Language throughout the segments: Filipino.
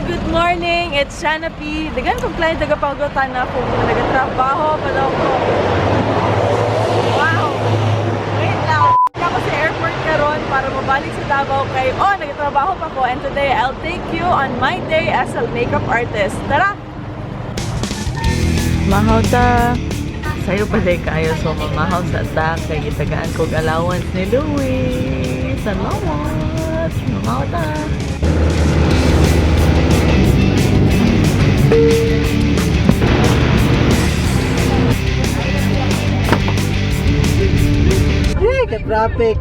good morning! It's Shana P. Dagan kong client nagapaglutan na kung nagatrabaho pa daw ko. Wow! Wait lang! Ako sa airport karon para mabalik sa Davao kay nagatrabaho pa ko, and today I'll take you on my day as a makeup artist. Tara! Mahaw ta! Sayo pa day kayo, so mamahaw sa ta kay gitagaan kog allowance ni Louie. Salamat! Mamahaw ta! Yay, ka-traffic!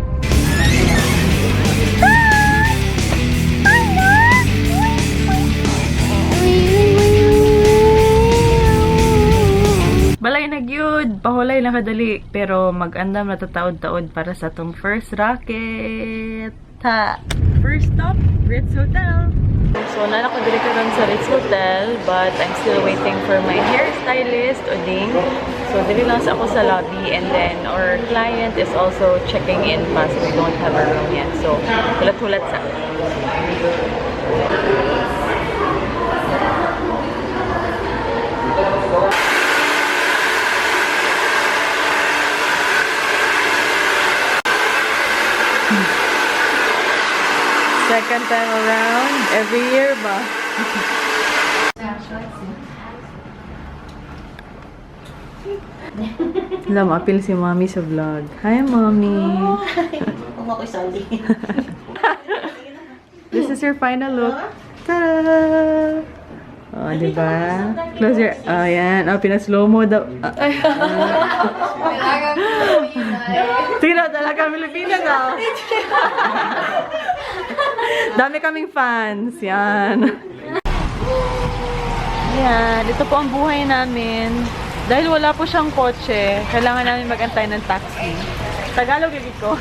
Balay na gyud, pahulay na kadali, pero mag-andam na tataod-taod para sa tong first rocket. Ha! First stop, Ritz Hotel. So, nana ko dili karon sa Ritz Hotel, but I'm still waiting for my hairstylist, Oding. So, dili lang sa ako sa lobby, and then our client is also checking in pa, so we don't have a room yet. So, hulat-hulat sa. Second time around, every year ba? Alam, apil si Mommy sa vlog. Hi, Mommy! Kung ako'y sali. This is your final look. Ta-da! Oh, diba? Close your... Oh, yan. Oh, pinaslow mo daw. Sige na, talaga Pilipina na. Dami kaming fans. Yan. Yan. Dito po ang buhay namin. Dahil wala po siyang kotse, kailangan namin mag-antay ng taxi. Tagalog yung ko.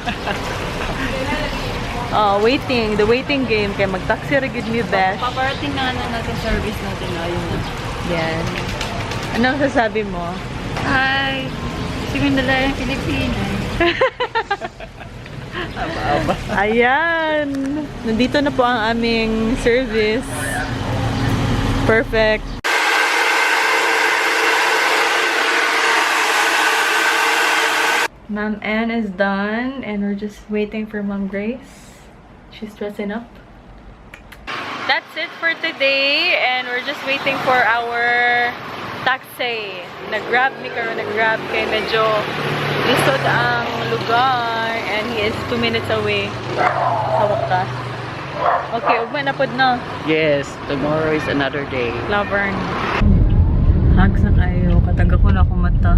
Waiting. The waiting game. Kaya mag-taxi rin mi besh. Paparating na natin service natin. Ayun na. Yan. Anong sasabi mo? Hi! Gusto ko nila yung Pilipinas. Ayan! Nandito na po ang aming service. Perfect. Ma'am Ann is done, and we're just waiting for Ma'am Grace. She's dressing up. That's it for today, and we're just waiting for our taxi. Nag-grab mi karon, nag-grab kay medyo lisod ang lugar, and he is 2 minutes away. Sawak ka. Okay, ugma na pod na. Yes, tomorrow is another day. Lavern. Hugs na kayo. Kataga ko na ako mata.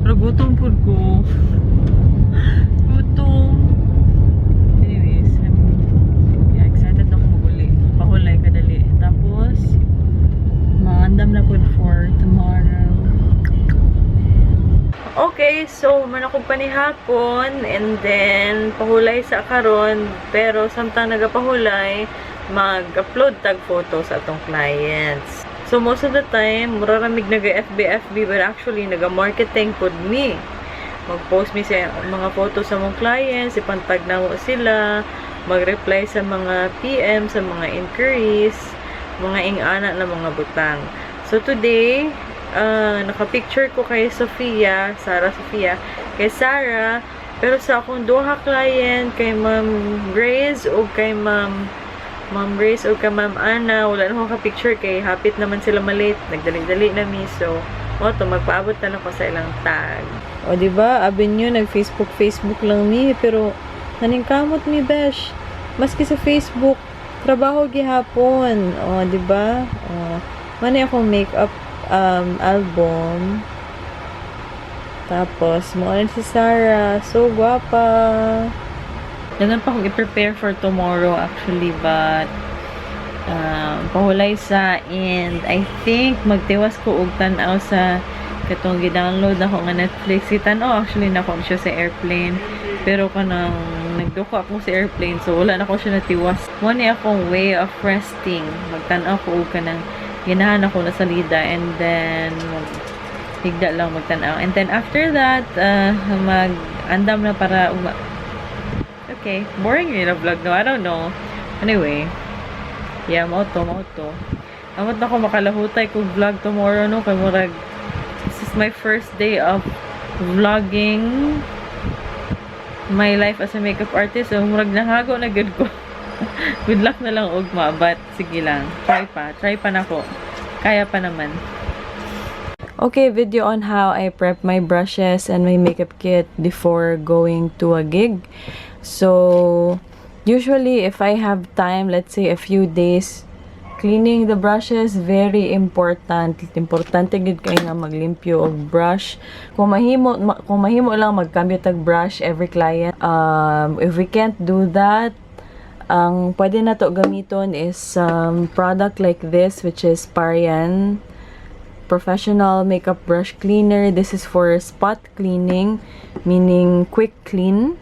Pero gutom po ko. Gutom. Anyways, I'm excited na akong maguli. Pahulay kadali. Tapos, maandam na po for tomorrow. Okay, so manakog pa ni hapon, and then pahulay sa karon, pero samtang nagapahulay, mag-upload tag photos sa atong clients. So most of the time, muraramig naga-FB, but actually naga-marketing pod me. Mag-post mi sa mga photos sa mong clients, ipantag na mo sila, mag-reply sa mga PM, sa mga inquiries, mga ing-ana na mga butang. So today, naka-picture ko kay Sofia, kay Sarah, pero sa akong duha client, kay Ma'am Grace o kay Ma'am Grace o kay Ma'am Ana, wala na akong ka-picture kay hapit naman sila malate, nagdali-dali na mi, so magpaabot na lang ko sa ilang tag. O diba, abin nyo, nag-Facebook lang mi, pero naningkamot mi besh, maski sa Facebook, trabaho gihapon. O diba, manay akong makeup album. Tapos, muna si Sarah. So, guwapa. Ganun pa akong i-prepare for tomorrow, actually. But, pahulay sa, and I think, magtiwas ko og tanaw sa katong gi-download na ako nga Netflix. Actually, na ako siya sa airplane. Pero kanang nagduko ako sa airplane, so wala na ako siya natiwas. Muna akong way of resting. Magtanaw ko og kanang ginahan ako na salida, and then higda lang magtanaw, and then after that mag-andam na para okay, boring yun na vlog, no? I don't know. Anyway, Yeah, mao to. Amot na ko makalahutay kog vlog tomorrow no kay murag this is my first day of vlogging my life as a makeup artist. So murag nahago na gud ko. Good luck na lang ugma, but sige lang. Try pa nako. Kaya pa naman. Okay, video on how I prep my brushes and my makeup kit before going to a gig. So, usually if I have time, let's say a few days, cleaning the brushes, very important. Importante gid kay nga maglimpyo og brush. Kung mahimo lang magkambyo tag brush every client. If we can't do that, ang pwede na to gamiton is product like this, which is Parian Professional Makeup Brush Cleaner. This is for spot cleaning, meaning quick clean.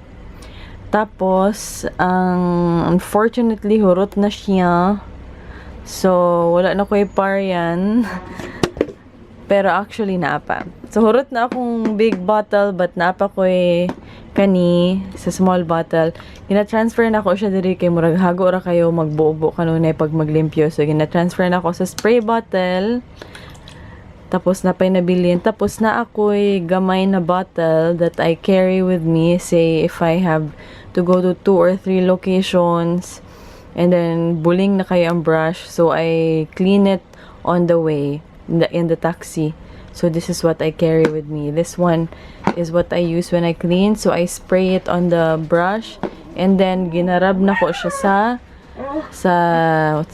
Tapos, unfortunately, hurot na siya. So, wala na ko Parian. Pero actually, naapa. So, hurot na akong big bottle, but naapa ko kani sa small bottle. Gina-transfer na ko siya diri kay murag hago ra kayo magbuo-buo kanunay pag maglimpyo. So, gina-transfer na ko sa spray bottle. Tapos, napay nabilin. Tapos, na ako'y gamay na bottle that I carry with me. Say, if I have to go to 2 or 3 locations, and then, buling na kayo ang brush. So, I clean it on the way, in the taxi. So, this is what I carry with me. This one is what I use when I clean. So, I spray it on the brush. And then, ginarab na ko siya what's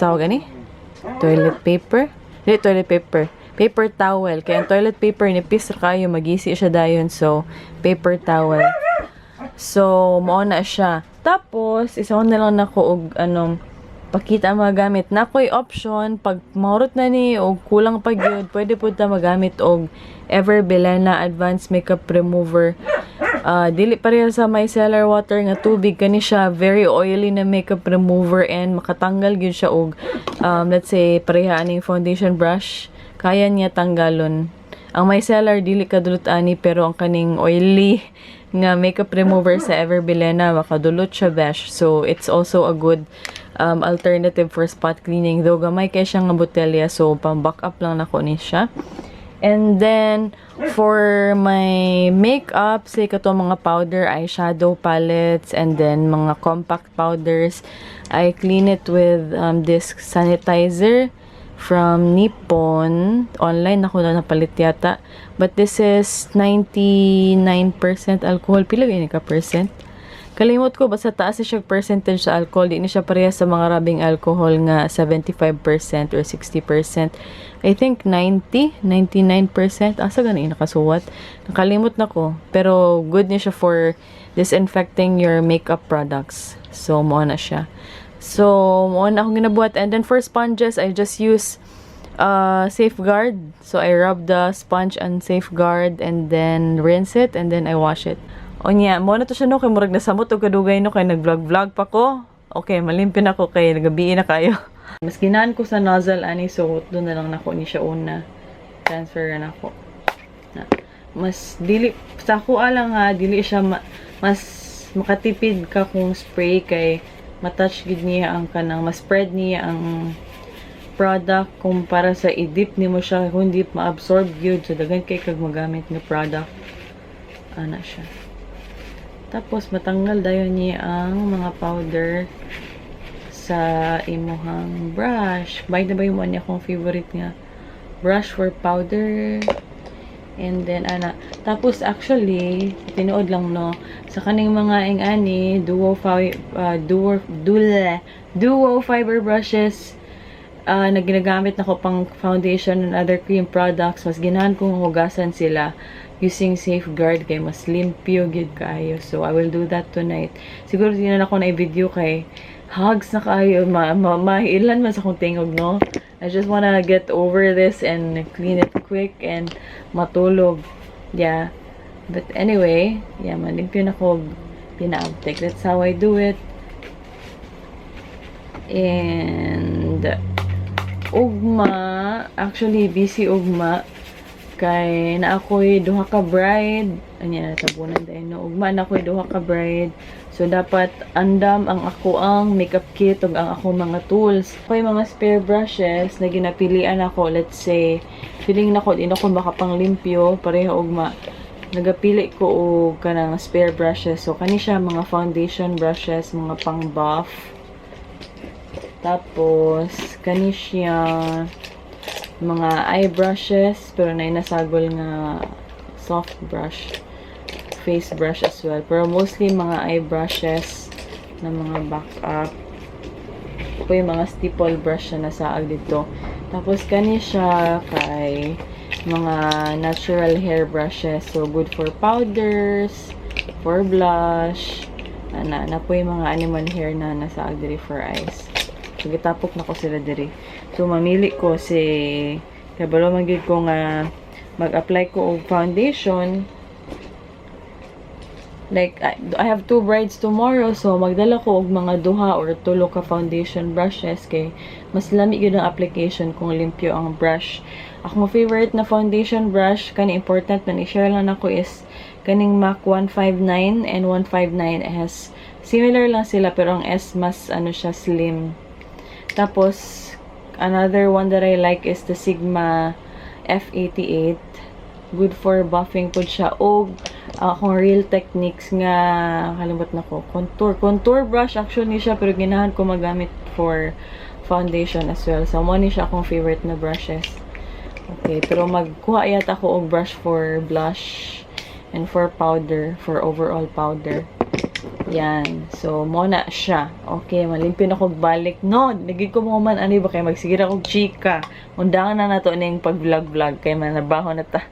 tawag gani? Toilet paper? Hindi, toilet paper. Paper towel. Kaya ang toilet paper, nipis ra kayo, magisi siya dayon. So, paper towel. So, mao na siya. Tapos, isa na lang nako og pakita ang mga gamit. Na ko'y option, pag mahurot na ni o kulang pag yun, pwede po ta magamit og Everbilena Advanced Makeup Remover. Dili pareha sa micellar water nga tubig. Kani siya, very oily na makeup remover and makatanggal yun siya og, let's say, pareha aning foundation brush. Kaya niya tanggalon. Ang micellar, dili kadulot ani, pero ang kaning oily nga makeup remover sa Everbilena, makadulot siya besh. So, it's also a good alternative for spot cleaning. Though gamay kay siya nga botelya, so pang backup lang nako ni siya. And then for my makeup, say kato mga powder, eyeshadow palettes, and then mga compact powders, I clean it with this sanitizer from Nippon. Online ako na napalit yata. But this is 99% alcohol. Pila yun ka percent? Kalimot ko, basta taas siya percentage sa alcohol. Di na siya pareha sa mga rabing alcohol nga 75% or 60%. I think 99%. Asa ganin nakasuwat? Nakalimot na ko. Pero good niya siya for disinfecting your makeup products. So, mo na siya. So, mo na akong ginabuhat. And then for sponges, I just use Safeguard. So, I rub the sponge on Safeguard and then rinse it and then I wash it. O niya, mo na to siya no, kay murag nasamot o kadugay no, kay nag-vlog pa ko. Okay, malimpin ako kay nagabiin na kayo. Mas ginaan ko sa nozzle ani, so doon na lang nako ni siya una. Transfer na ako. Mas dili sa ako lang ha, dili siya mas makatipid ka kung spray kay matouch gid niya ang kanang ma-spread niya ang product kumpara sa i-dip nimo siya kung hindi ma-absorb gyud, so daghan kay kag magamit nga product ana siya. Tapos, matanggal dayon niya ang mga powder sa imuhang brush. By the way, mo niya akong favorite nga brush for powder. And then, tapos, actually, tinuod lang, no, sa kaning mga ingani, duo fiber brushes, na ginagamit na ko pang foundation and other cream products, mas ginahan kong hugasan sila using Safeguard kay mas limpyo gid kaayo. So I will do that tonight. Siguro din na ako na i-video kay hugs na kaayo, mahilan man sa akong tingog, no. I just wanna get over this and clean it quick and matulog. Yeah. But anyway, yeah, malimpyo na ko pinaabtek. That's how I do it. And ugma, actually busy ugma kay na ako'y duha ka bride anya natabunan dahil no ugma na ko'y duha ka bride, so dapat andam ang ako ang makeup kit ug ang ako mga tools. Ko'y mga spare brushes na ginapilian ako, let's say feeling na ko di na ko makapanglimpyo pareho ugma, nagapili ko og kanang spare brushes. So kani siya mga foundation brushes, mga pang buff. Tapos kani siya mga eye brushes pero na nasagol nga soft brush, face brush as well, pero mostly mga eye brushes na mga backup. Ito yung mga stipple brush na nasaag dito. Tapos kani siya kay mga natural hair brushes, so good for powders, for blush, na po yung mga animal hair na nasaag diri for eyes. So gitapok na ko sila diri. So mamili ko si kabalo magid ko nga mag-apply ko og foundation. Like, I have 2 brides tomorrow, so magdala ko og mga duha or tulo ka foundation brushes kay mas lami gyud ang application kung limpyo ang brush. Ako mo favorite na foundation brush, kani important na i-share lang ako is kaning MAC 159 and 159 has similar lang sila pero ang S mas ano siya slim. Tapos another one that I like is the Sigma F88. Good for buffing po siya. O akong real techniques nga kalimot na ko. Contour brush actually siya pero ginahan ko magamit for foundation as well. So mo ni siya akong favorite na brushes. Okay, pero magkuha yata ako og brush for blush and for powder, for overall powder. Yan. So, mo na siya. Okay, malimpyo na ko balik. No, nagig ko mo man, ano ba kayo, magsigir akong chika. Undangan na nato ning pag-vlog-vlog, kay manabaho na ta.